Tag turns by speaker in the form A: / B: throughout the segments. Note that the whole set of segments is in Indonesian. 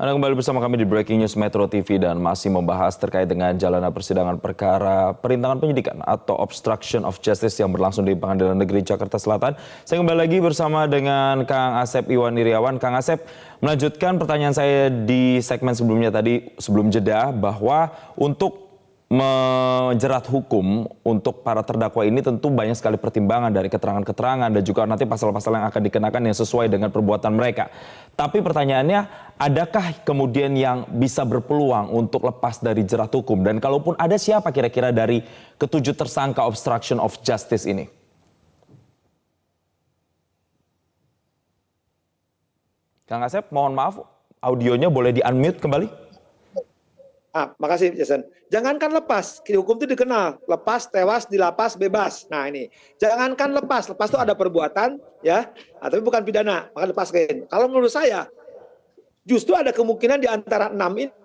A: Anda kembali bersama kami di Breaking News Metro TV dan masih membahas terkait dengan jalannya persidangan perkara perintangan penyidikan atau obstruction of justice yang berlangsung di Pengadilan Negeri Jakarta Selatan. Saya kembali lagi bersama dengan Kang Asep Iwan Iriawan. Kang Asep, melanjutkan pertanyaan saya di segmen sebelumnya tadi, sebelum jeda, bahwa untuk menjerat hukum untuk para terdakwa ini tentu banyak sekali pertimbangan dari keterangan-keterangan dan juga nanti pasal-pasal yang akan dikenakan yang sesuai dengan perbuatan mereka. Tapi pertanyaannya, adakah kemudian yang bisa berpeluang untuk lepas dari jerat hukum? Dan kalaupun ada, siapa kira-kira dari ketujuh tersangka obstruction of justice ini? Kang Asep, mohon maaf, audionya boleh di-unmute kembali?
B: Makasih Jason. Jangankan lepas, hukum itu dikenal lepas, tewas, dilapas, bebas. Nah ini, jangankan lepas itu ada perbuatan, ya, tapi bukan pidana, maka lepaskan. Kalau menurut saya, justru ada kemungkinan di antara 6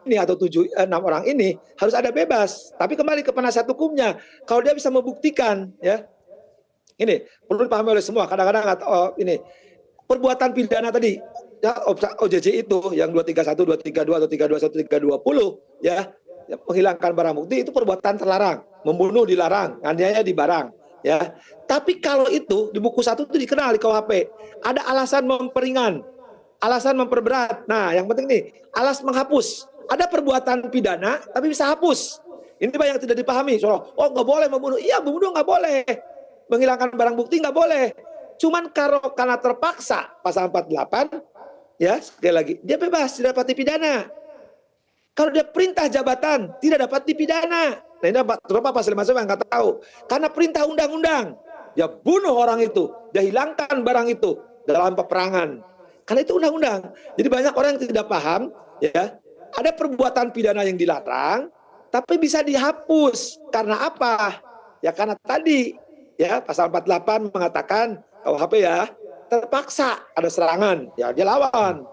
B: ini atau 6 orang ini harus ada bebas. Tapi kembali ke penasihat hukumnya, kalau dia bisa membuktikan, ya, ini perlu dipahami oleh semua. Kadang-kadang ini perbuatan pidana tadi. Ya, OJJ itu yang 231, 232 atau 321, 320 ya, menghilangkan barang bukti itu perbuatan terlarang, membunuh dilarang, nganiaya dilarang ya. Tapi kalau itu di buku 1 itu dikenal di KUHP, ada alasan memperingan, alasan memperberat. Nah, yang penting nih, alas menghapus. Ada perbuatan pidana tapi bisa hapus. Ini yang tidak dipahami. Soalnya, oh nggak boleh membunuh. Iya, membunuh nggak boleh. Menghilangkan barang bukti nggak boleh. Cuman karena terpaksa pasal 48 ya, sekali lagi, dia bebas, tidak dapat dipidana. Kalau dia perintah jabatan, tidak dapat dipidana. Nah ini terutama pasal 51 yang nggak tahu. Karena perintah undang-undang, dia bunuh orang itu, dia hilangkan barang itu dalam peperangan. Karena itu undang-undang. Jadi banyak orang yang tidak paham, ya, ada perbuatan pidana yang dilarang, tapi bisa dihapus. Karena apa? Ya karena tadi, ya pasal 48 mengatakan, KUHP ya, terpaksa ada serangan, ya dia lawan.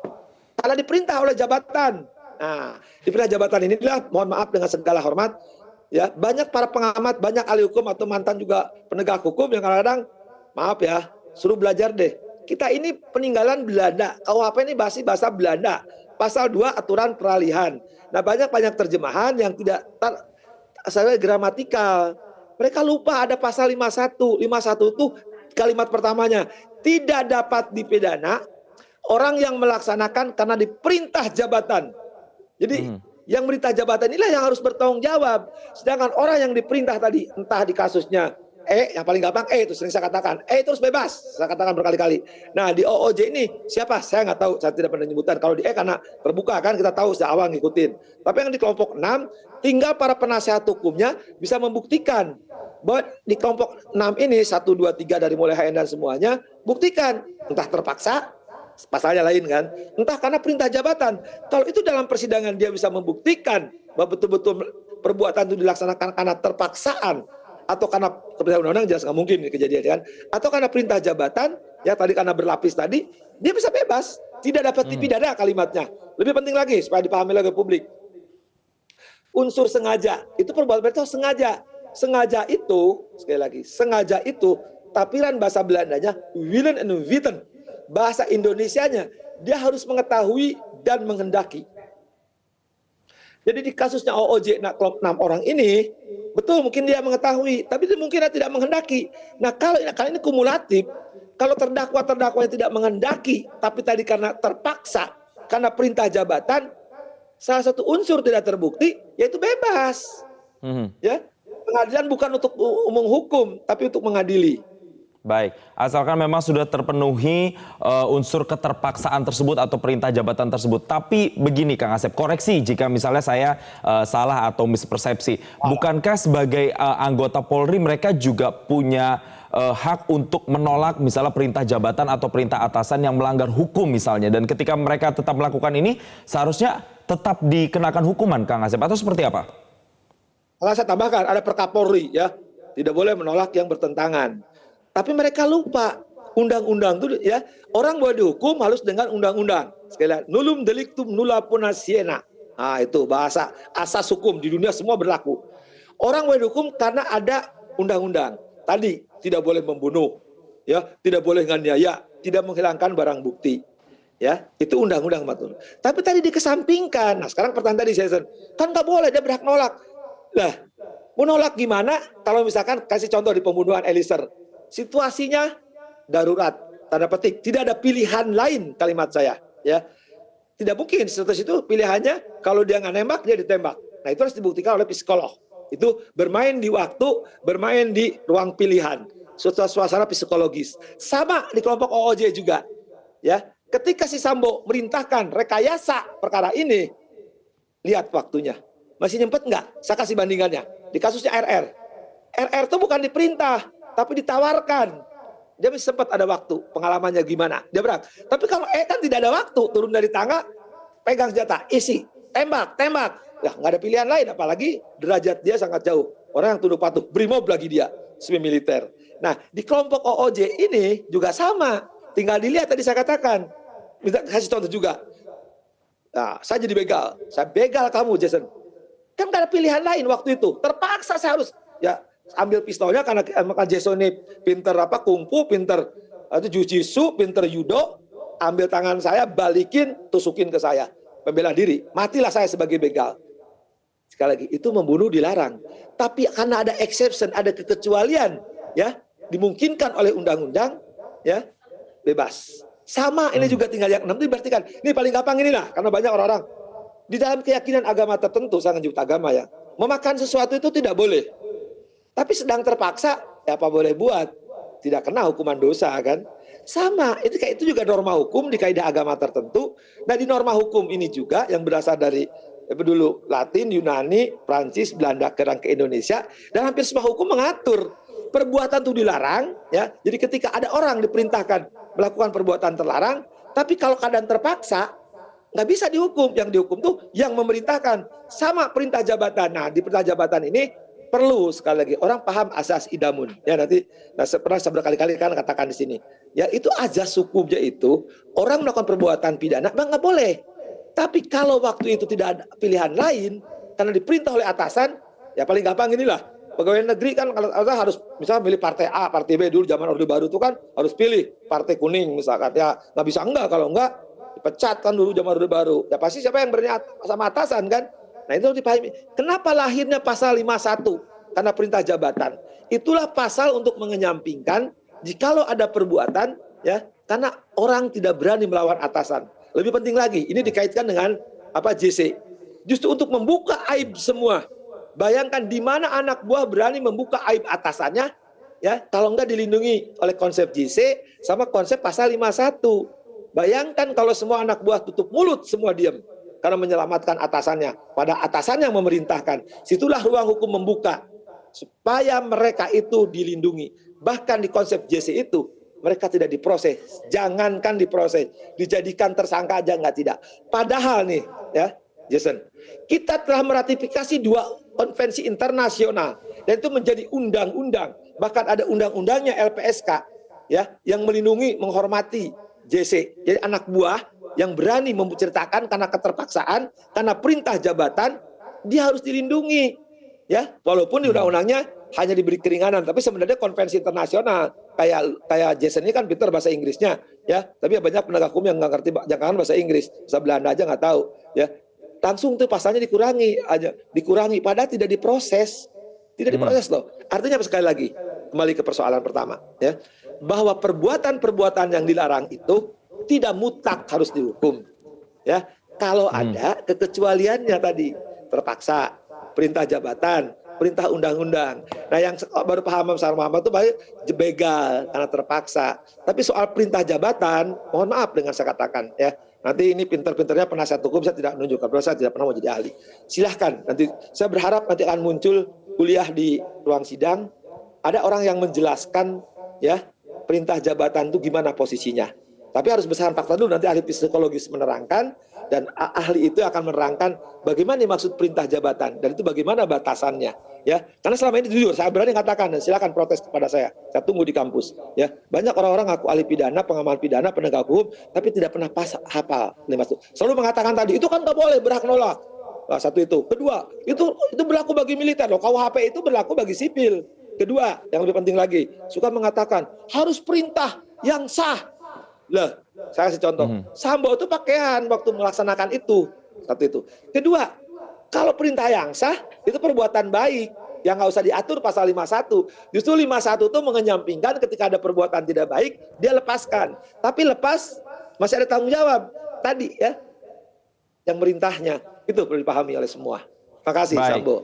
B: Karena diperintah oleh jabatan. Nah, diperintah jabatan inilah, mohon maaf dengan segala hormat, ya banyak para pengamat, banyak ahli hukum atau mantan juga penegak hukum yang kadang-kadang, maaf ya, suruh belajar deh. Kita ini peninggalan Belanda, KUHP ini bahasa Belanda. Pasal 2 aturan peralihan. Nah banyak terjemahan yang tidak gramatikal. Mereka lupa ada pasal 51. 51 itu kalimat pertamanya, tidak dapat dipidana orang yang melaksanakan karena diperintah jabatan. Jadi yang perintah jabatan inilah yang harus bertanggung jawab. Sedangkan orang yang diperintah tadi, entah di kasusnya yang paling gampang itu sering saya katakan, itu harus bebas. Saya katakan berkali-kali. Nah di OOJ ini siapa? Saya nggak tahu, saya tidak pernah menyebutkan. Kalau di karena terbuka kan kita tahu sejak awal ngikutin. Tapi yang di kelompok 6, tinggal para penasihat hukumnya bisa membuktikan bahwa di kelompok 6 ini 1, 2, 3 dari mulai HN dan semuanya buktikan entah terpaksa, pasalnya lain kan, entah karena perintah jabatan. Kalau itu dalam persidangan dia bisa membuktikan bahwa betul-betul perbuatan itu dilaksanakan karena terpaksaan atau karena keperintah undang-undang, jelas nggak mungkin kejadian kan, atau karena perintah jabatan, ya tadi karena berlapis tadi, dia bisa bebas, tidak dapat dipidana kalimatnya. Lebih penting lagi supaya dipahami lagi publik, unsur sengaja itu perbuatan itu sengaja. Sengaja itu, sekali lagi, sengaja itu, tapiran bahasa Belandanya, willen en weten. Bahasa Indonesianya, dia harus mengetahui dan menghendaki. Jadi di kasusnya OOJ, kelompok 6 orang ini, betul mungkin dia mengetahui, tapi mungkin dia tidak menghendaki. Nah kalau ini kumulatif, kalau terdakwa-terdakwanya tidak menghendaki, tapi tadi karena terpaksa, karena perintah jabatan, salah satu unsur tidak terbukti, yaitu bebas. Ya. Pengadilan bukan untuk menghukum, tapi untuk mengadili.
A: Baik, asalkan memang sudah terpenuhi unsur keterpaksaan tersebut atau perintah jabatan tersebut. Tapi begini Kang Asep, koreksi jika misalnya saya salah atau mispersepsi. Bukankah sebagai anggota Polri mereka juga punya hak untuk menolak misalnya perintah jabatan atau perintah atasan yang melanggar hukum misalnya. Dan ketika mereka tetap melakukan ini, seharusnya tetap dikenakan hukuman Kang Asep, atau seperti apa?
B: Kalau saya tambahkan, ada Perkapolri ya, tidak boleh menolak yang bertentangan. Tapi mereka lupa undang-undang itu ya, orang boleh dihukum harus dengan undang-undang. Sekali lagi, nullum delictum nulla puna siena. Nah itu bahasa asas hukum di dunia semua berlaku. Orang boleh dihukum karena ada undang-undang. Tadi tidak boleh membunuh, ya, tidak boleh nganiaya, tidak menghilangkan barang bukti. Ya, itu undang-undang 40. Tapi tadi dikesampingkan. Nah, sekarang pertanyaan tadi saya kan nggak boleh, dia berhak nolak. Lah, mau nolak gimana? Kalau misalkan kasih contoh di pembunuhan Eliezer, situasinya darurat, tanda petik, tidak ada pilihan lain kalimat saya. Ya, tidak mungkin situasi itu pilihannya kalau dia nggak nembak dia ditembak. Nah itu harus dibuktikan oleh psikolog. Itu bermain di waktu, bermain di ruang pilihan, suasana psikologis. Sama di kelompok OOJ juga. Ya, ketika si Sambo merintahkan rekayasa perkara ini, lihat waktunya. Masih nyempet nggak? Saya kasih bandingannya. Di kasusnya RR. RR itu bukan diperintah, tapi ditawarkan. Dia masih sempat ada waktu, pengalamannya gimana. Dia berat. Tapi kalau kan tidak ada waktu, turun dari tangga, pegang senjata, isi, tembak. Ya, nggak ada pilihan lain, apalagi derajat dia sangat jauh. Orang yang tunduk patuh, brimob lagi dia, semi militer. Nah, di kelompok OOJ ini juga sama. Tinggal dilihat tadi saya katakan. Bisa kasih contoh juga. Nah, saya jadi begal. Saya begal kamu, Jason. Kan gak ada pilihan lain waktu itu. Terpaksa saya harus ya ambil pistolnya karena Jason ini pinter kungfu, pinter jujitsu, pinter judo. Ambil tangan saya, balikin, tusukin ke saya. Pembela diri. Matilah saya sebagai begal. Sekali lagi, itu membunuh dilarang. Tapi karena ada exception, ada kekecualian, ya, dimungkinkan oleh undang-undang, ya, bebas. Sama ini juga tinggal yang 6 itu dibertikan. Ini paling gampang inilah, karena banyak orang-orang di dalam keyakinan agama tertentu, saya nyebut agama ya, memakan sesuatu itu tidak boleh. Tapi sedang terpaksa, ya apa boleh buat? Tidak kena hukuman dosa kan? Sama, itu juga norma hukum di kaidah agama tertentu. Nah di norma hukum ini juga yang berasal dari dulu Latin, Yunani, Prancis, Belanda ke Indonesia, dan hampir semua hukum mengatur perbuatan itu dilarang, ya. Jadi ketika ada orang diperintahkan melakukan perbuatan terlarang, tapi kalau keadaan terpaksa, nggak bisa dihukum. Yang dihukum tuh yang memerintahkan. Sama perintah jabatan. Nah, di perintah jabatan ini perlu sekali lagi orang paham asas idamun. Ya nanti, pernah saya berkali-kali kan katakan di sini. Ya itu azas hukumnya itu orang melakukan perbuatan pidana, bang nggak boleh. Tapi kalau waktu itu tidak ada pilihan lain, karena diperintah oleh atasan, ya paling gampang inilah. Pegawai negeri kan kalau harus misalnya milih partai A, partai B dulu zaman Orde Baru itu kan harus pilih partai kuning misalkan. Ya nggak bisa enggak, kalau enggak dipecat kan dulu zaman Orde Baru. Ya pasti siapa yang berniat sama atasan kan. Nah itu harus dipahami. Kenapa lahirnya pasal 51? Karena perintah jabatan. Itulah pasal untuk mengenyampingkan jikalau ada perbuatan ya karena orang tidak berani melawan atasan. Lebih penting lagi, ini dikaitkan dengan JC. Justru untuk membuka aib semua. Bayangkan di mana anak buah berani membuka aib atasannya, ya kalau enggak dilindungi oleh konsep JC sama konsep pasal 51. Bayangkan kalau semua anak buah tutup mulut, semua diam karena menyelamatkan atasannya. Pada atasannya yang memerintahkan. Situlah ruang hukum membuka supaya mereka itu dilindungi. Bahkan di konsep JC itu mereka tidak diproses, jangankan diproses, dijadikan tersangka aja nggak tidak. Padahal nih, ya Jason, kita telah meratifikasi 2 konvensi internasional dan itu menjadi undang-undang. Bahkan ada undang-undangnya LPSK ya yang melindungi, menghormati JC. Jadi anak buah yang berani menceritakan karena keterpaksaan, karena perintah jabatan, dia harus dilindungi. Ya, walaupun di undang-undangnya hanya diberi keringanan, tapi sebenarnya konvensi internasional kayak Jason ini kan pintar bahasa Inggrisnya, ya. Tapi banyak penegak hukum yang nggak ngerti jangan bahasa Inggris, bahasa Belanda aja nggak tahu, ya. Langsung tuh pasalnya dikurangi, padahal tidak diproses loh. Artinya sekali lagi kembali ke persoalan pertama, ya, bahwa perbuatan-perbuatan yang dilarang itu tidak mutlak harus dihukum, ya. Kalau ada kekecualiannya tadi terpaksa, perintah jabatan, perintah undang-undang. Nah yang baru paham Mas Muhammad itu baik begal karena terpaksa. Tapi soal perintah jabatan, mohon maaf dengan saya katakan ya. Nanti ini pinter-pinternya penasihat hukum saya tidak menunjukkan, karena saya tidak pernah mau jadi ahli. Silahkan, nanti saya berharap nanti akan muncul kuliah di ruang sidang, ada orang yang menjelaskan ya perintah jabatan itu gimana posisinya. Tapi harus berdasarkan fakta dulu, nanti ahli psikologis menerangkan, dan ahli itu akan menerangkan bagaimana maksud perintah jabatan, dan itu bagaimana batasannya. Ya, karena selama ini jujur, saya berani katakan, dan silakan protes kepada saya tunggu di kampus. Ya, banyak orang-orang ngaku ahli pidana, pengamal pidana, penegak hukum, tapi tidak pernah hafal. Selalu mengatakan tadi, itu kan nggak boleh, berhak nolak. Nah, satu itu. Kedua, itu berlaku bagi militer loh. KUHP itu berlaku bagi sipil. Kedua, yang lebih penting lagi, suka mengatakan harus perintah yang sah. Lah, saya kasih contoh. Sambo itu pakaian waktu melaksanakan itu. Satu itu. Kedua, kalau perintah yang sah, itu perbuatan baik. Yang nggak usah diatur pasal 51. Justru 51 itu mengenyampingkan ketika ada perbuatan tidak baik, dia lepaskan. Tapi lepas, masih ada tanggung jawab. Tadi ya, yang merintahnya. Itu perlu dipahami oleh semua. Terima kasih,
A: Baik.
B: Sambo.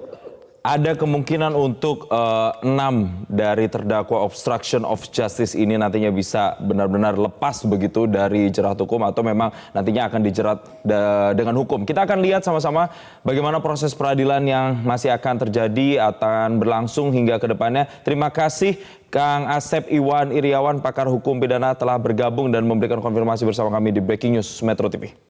A: Ada kemungkinan untuk 6 dari terdakwa obstruction of justice ini nantinya bisa benar-benar lepas begitu dari jerat hukum atau memang nantinya akan dijerat dengan hukum. Kita akan lihat sama-sama bagaimana proses peradilan yang masih akan terjadi akan berlangsung hingga ke depannya. Terima kasih Kang Asep Iwan Iriawan, pakar hukum pidana telah bergabung dan memberikan konfirmasi bersama kami di Breaking News Metro TV.